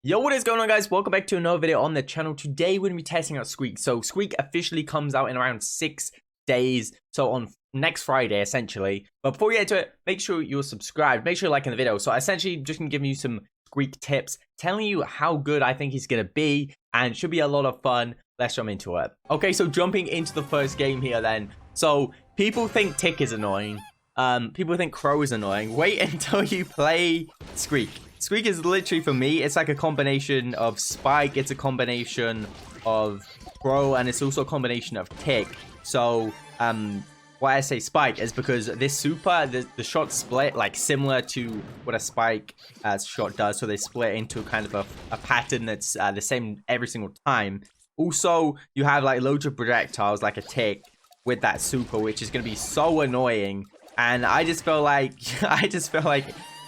Yo, what is going on, guys? Welcome back to another video on the channel. Today we're going to be testing out Squeak. So Squeak officially comes out in around 6 days, so on next Friday essentially. But before we get into it, make sure you're subscribed, make sure you're liking the video. So essentially just going to give you some Squeak tips, telling you how good I think he's going to be, and should be a lot of fun. Let's jump into it. Okay, so jumping into the first game here then. So people think Tick is annoying, people think Crow is annoying. Wait until you play Squeak. Squeak is literally, for me, it's like a combination of Spike, it's a combination of Brawl, and it's also a combination of Tick. So, why I say Spike is because this super, the shot split, like, similar to what a Spike shot does. So they split into kind of a pattern that's the same every single time. Also, you have, like, loads of projectiles, like a Tick, with that super, which is going to be so annoying. And I just feel like,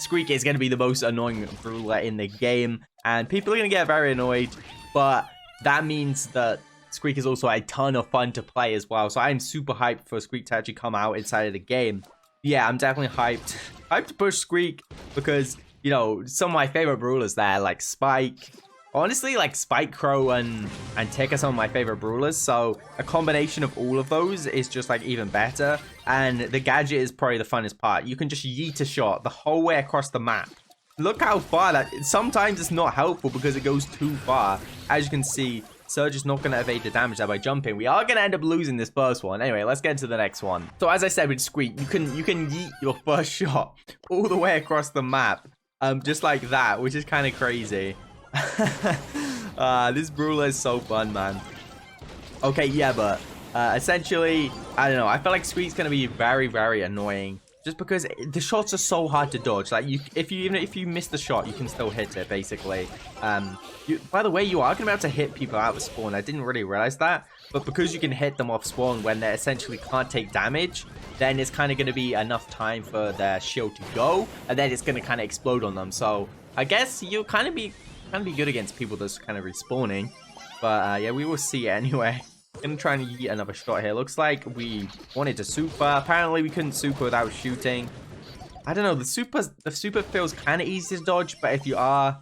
Squeak is going to be the most annoying brawler in the game, and people are going to get very annoyed, but that means that Squeak is also a ton of fun to play as well. So I'm super hyped for Squeak to actually come out inside of the game. Yeah, I'm definitely hyped to push Squeak because, you know, some of my favorite brawlers there, like Spike. Honestly, like Spike, Crow, and Tick are some of my favorite brawlers. So a combination of all of those is just like even better. And the gadget is probably the funnest part. You can just yeet a shot the whole way across the map. Look how far that... Sometimes it's not helpful because it goes too far. As you can see, Surge is not going to evade the damage there by jumping. We are going to end up losing this first one. Anyway, let's get into the next one. So as I said with Squeak, you can yeet your first shot all the way across the map. Just like that, which is kind of crazy. This brawler is so fun, man. Okay, yeah, but essentially, I don't know. I feel like Squeak's gonna be very, very annoying, just because the shots are so hard to dodge. Like, even if you miss the shot, you can still hit it. Basically, by the way, you are gonna be able to hit people out of spawn. I didn't really realize that, but because you can hit them off spawn when they essentially can't take damage, then it's kind of gonna be enough time for their shield to go, and then it's gonna kind of explode on them. So I guess you'll kind of be good against people that's kind of respawning, but yeah, we will see anyway. Gonna try and yeet another shot here. Looks like we wanted to super. Apparently we couldn't super without shooting. I don't know, the super feels kind of easy to dodge, but if you are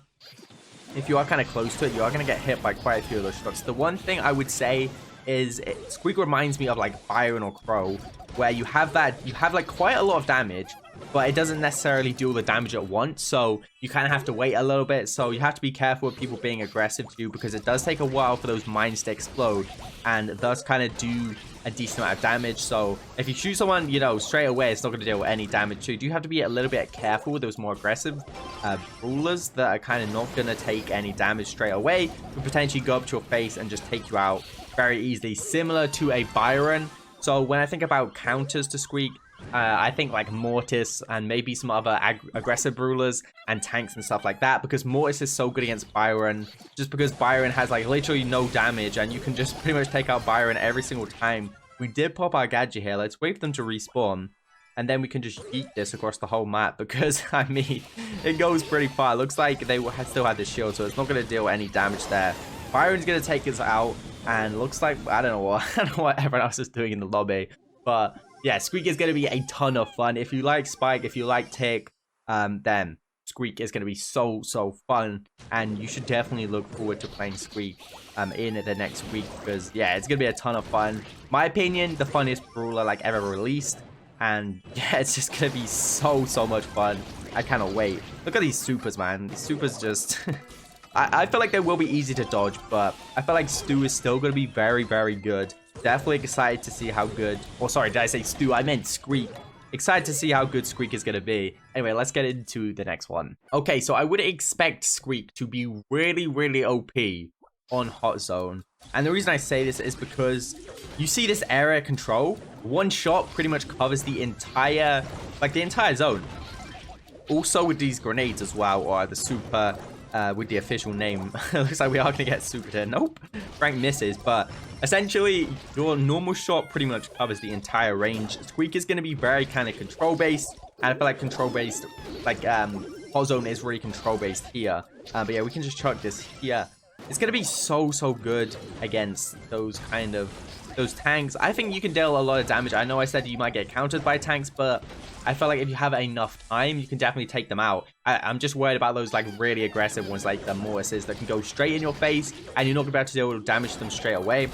kind of close to it, you are gonna get hit by quite a few of those shots. The one thing I would say is Squeak reminds me of like Byron or Crow, where you have like quite a lot of damage, but it doesn't necessarily do all the damage at once, so you kind of have to wait a little bit. So you have to be careful with people being aggressive to you, because it does take a while for those mines to explode and thus kind of do a decent amount of damage. So if you shoot someone, you know, straight away, it's not going to deal any damage. So you do have to be a little bit careful with those more aggressive brawlers that are kind of not going to take any damage straight away, but potentially go up to your face and just take you out very easily, similar to a Byron. So when I think about counters to Squeak, I think like Mortis and maybe some other aggressive brawlers and tanks and stuff like that, because Mortis is so good against Byron, just because Byron has like literally no damage and you can just pretty much take out Byron every single time. We did pop our gadget here. Let's wait for them to respawn, and then we can just yeet this across the whole map, because I mean, it goes pretty far. It looks like they still had the shield, so it's not going to deal any damage there. Byron's going to take us out, and looks like, I don't know what everyone else is doing in the lobby, but yeah, Squeak is going to be a ton of fun. If you like Spike, if you like Tick, then Squeak is going to be so fun, and you should definitely look forward to playing Squeak in the next week, because yeah, it's going to be a ton of fun. My opinion, the funniest brawler like ever released, and yeah, it's just going to be so much fun. I cannot wait. Look at these supers, man. These supers just I feel like they will be easy to dodge, but I feel like Stu is still going to be very good. Definitely excited to see how good... Oh, sorry, did I say Stu? I meant Squeak. Excited to see how good Squeak is going to be. Anyway, let's get into the next one. Okay, so I would expect Squeak to be really OP on Hot Zone. And the reason I say this is because you see this area control. One shot pretty much covers the entire zone. Also with these grenades as well, or the super... with the official name. Looks like we are going to get super here. Nope. Frank misses, but essentially your normal shot pretty much covers the entire range. Squeak is going to be very kind of control based, and I feel like control based, like Hot Zone is really control based here. But yeah, we can just chuck this here. It's going to be so good against those kind of those tanks, I think you can deal a lot of damage. I know I said you might get countered by tanks, but I feel like if you have enough time, you can definitely take them out. I'm just worried about those like really aggressive ones, like the mortises that can go straight in your face, and you're not going to be able to deal with damage to them straight away.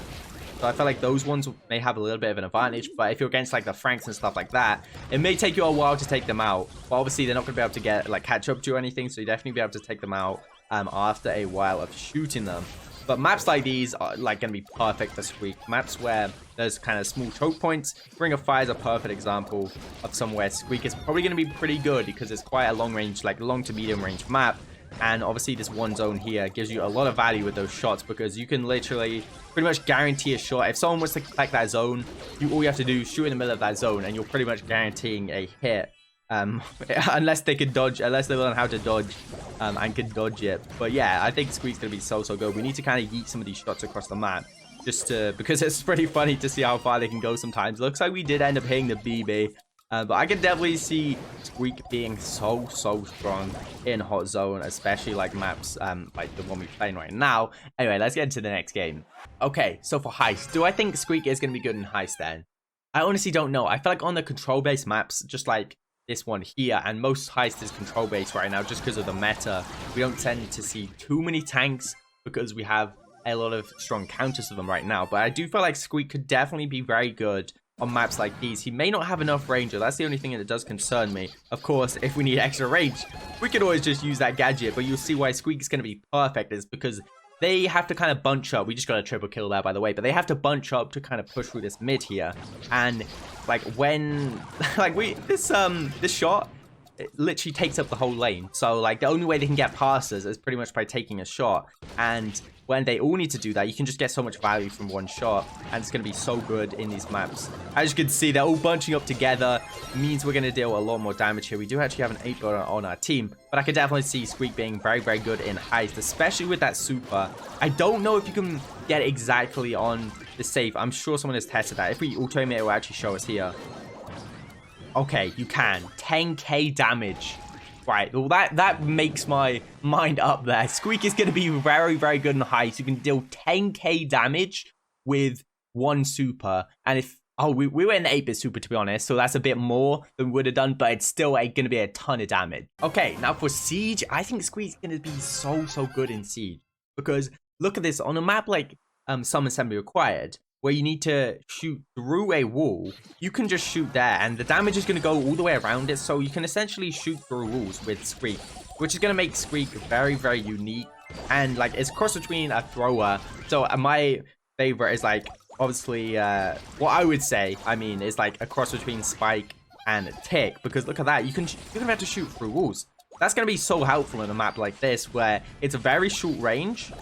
So I feel like those ones may have a little bit of an advantage, but if you're against like the Franks and stuff like that, it may take you a while to take them out. But obviously they're not going to be able to get like catch up to you or anything, so you definitely be able to take them out after a while of shooting them. But maps like these are like going to be perfect for Squeak. Maps where there's kind of small choke points. Ring of Fire is a perfect example of somewhere Squeak is probably going to be pretty good because it's quite a long range, like long to medium range map. And obviously this one zone here gives you a lot of value with those shots because you can literally pretty much guarantee a shot. If someone was to collect that zone, all you have to do is shoot in the middle of that zone and you're pretty much guaranteeing a hit. Unless they can dodge, unless they learn how to dodge and can dodge it. But yeah, I think Squeak's going to be so good. We need to kind of yeet some of these shots across the map just to, because it's pretty funny to see how far they can go sometimes. Looks like we did end up hitting the BB. But I can definitely see Squeak being so strong in Hot Zone, especially like maps like the one we're playing right now. Anyway, let's get into the next game. Okay, so for Heist, do I think Squeak is going to be good in Heist then? I honestly don't know. I feel like on the control-based maps, just like this one here, and most Heist is control-based right now just because of the meta, we don't tend to see too many tanks because we have a lot of strong counters to them right now. But I do feel like Squeak could definitely be very good on maps like these. He may not have enough range, that's the only thing that does concern me. Of course, if we need extra range, we could always just use that gadget, but you'll see why Squeak's going to be perfect is because they have to kind of bunch up. We just got a triple kill there, by the way, but they have to bunch up to kind of push through this mid here. And like when like this shot, it literally takes up the whole lane. So like the only way they can get past us is pretty much by taking a shot. And when they all need to do that, you can just get so much value from one shot, and it's going to be so good in these maps. As you can see, they're all bunching up together. It means we're going to deal a lot more damage here. We do actually have an 8 on our team, but I could definitely see Squeak being very good in Heist, especially with that super. I don't know if you can get exactly on the safe. I'm sure someone has tested that. If we auto aim it, it will actually show us here. Okay, you can. 10k damage. Right, well that makes my mind up there. Squeak is going to be very good in Heist. You can deal 10k damage with one super. And if, oh, we were in the 8-bit super to be honest, so that's a bit more than we would have done, but it's still going to be a ton of damage. Okay, now for Siege, I think Squeak's going to be so good in Siege. Because look at this, on a map like Summon Assembly Required, where you need to shoot through a wall, you can just shoot there, and the damage is going to go all the way around it, so you can essentially shoot through walls with Squeak, which is going to make Squeak very unique, and like it's cross between a thrower. So my favorite is like, obviously, what I would say, I mean, is like a cross between Spike and Tick, because look at that, you're going to have to shoot through walls. That's going to be so helpful in a map like this, where it's a very short range.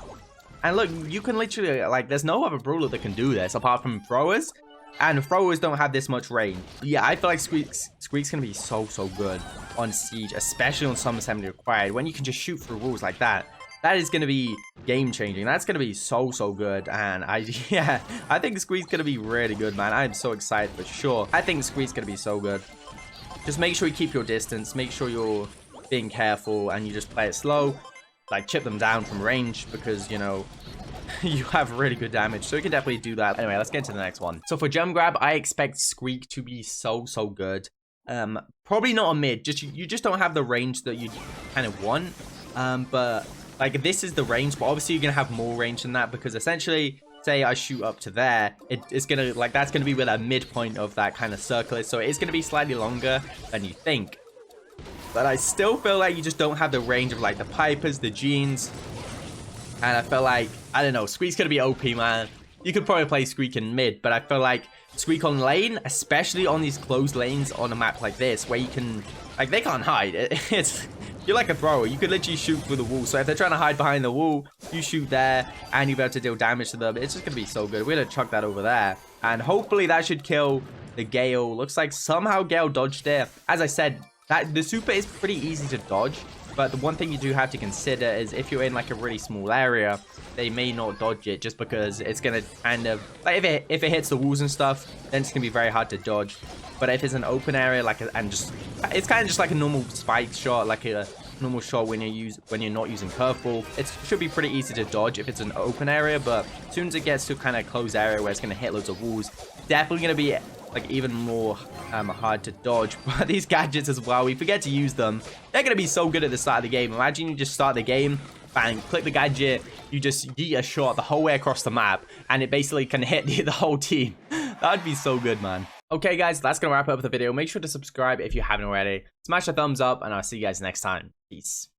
And look, you can literally, like, there's no other brawler that can do this apart from throwers. And throwers don't have this much range. Yeah, I feel like Squeak's going to be so good on Siege, especially on Summon Assembly Required. When you can just shoot through walls like that, that is going to be game-changing. That's going to be so good. And I think Squeak's going to be really good, man. I'm so excited for sure. I think Squeak's going to be so good. Just make sure you keep your distance. Make sure you're being careful and you just play it slow. Like chip them down from range because, you know, you have really good damage, so you can definitely do that. Anyway, let's get to the next one. So for gem grab, I expect Squeak to be so good. Probably not a mid, you just don't have the range that you kind of want. But like this is the range, but obviously you're gonna have more range than that because essentially, say I shoot up to there, it's gonna, like, that's gonna be where that midpoint of that kind of circle is, so it's gonna be slightly longer than you think. But I still feel like you just don't have the range of like the Pipers, the Jeans. And I feel like, I don't know, Squeak's going to be OP, man. You could probably play Squeak in mid, but I feel like Squeak on lane, especially on these closed lanes on a map like this, where you can, like, they can't hide. You're like a thrower. You could literally shoot through the wall. So if they're trying to hide behind the wall, you shoot there, and you'll be able to deal damage to them. It's just going to be so good. We're going to chuck that over there. And hopefully that should kill the Gale. Looks like somehow Gale dodged it. As I said, the super is pretty easy to dodge, but the one thing you do have to consider is if you're in like a really small area, they may not dodge it just because it's gonna kind of, like, if it hits the walls and stuff, then it's gonna be very hard to dodge. But if it's an open area, like it's kind of just like a normal spike shot, like a normal shot when you're not using curveball. It should be pretty easy to dodge if it's an open area, but as soon as it gets to kind of closed area where it's going to hit loads of walls, definitely going to be like even more hard to dodge. But these gadgets as well, we forget to use them. They're going to be so good at the start of the game. Imagine you just start the game, bang, click the gadget, you just yeet a shot the whole way across the map, and it basically can hit the whole team. That'd be so good, man. Okay, guys, that's going to wrap up the video. Make sure to subscribe if you haven't already. Smash a thumbs up, and I'll see you guys next time. Peace.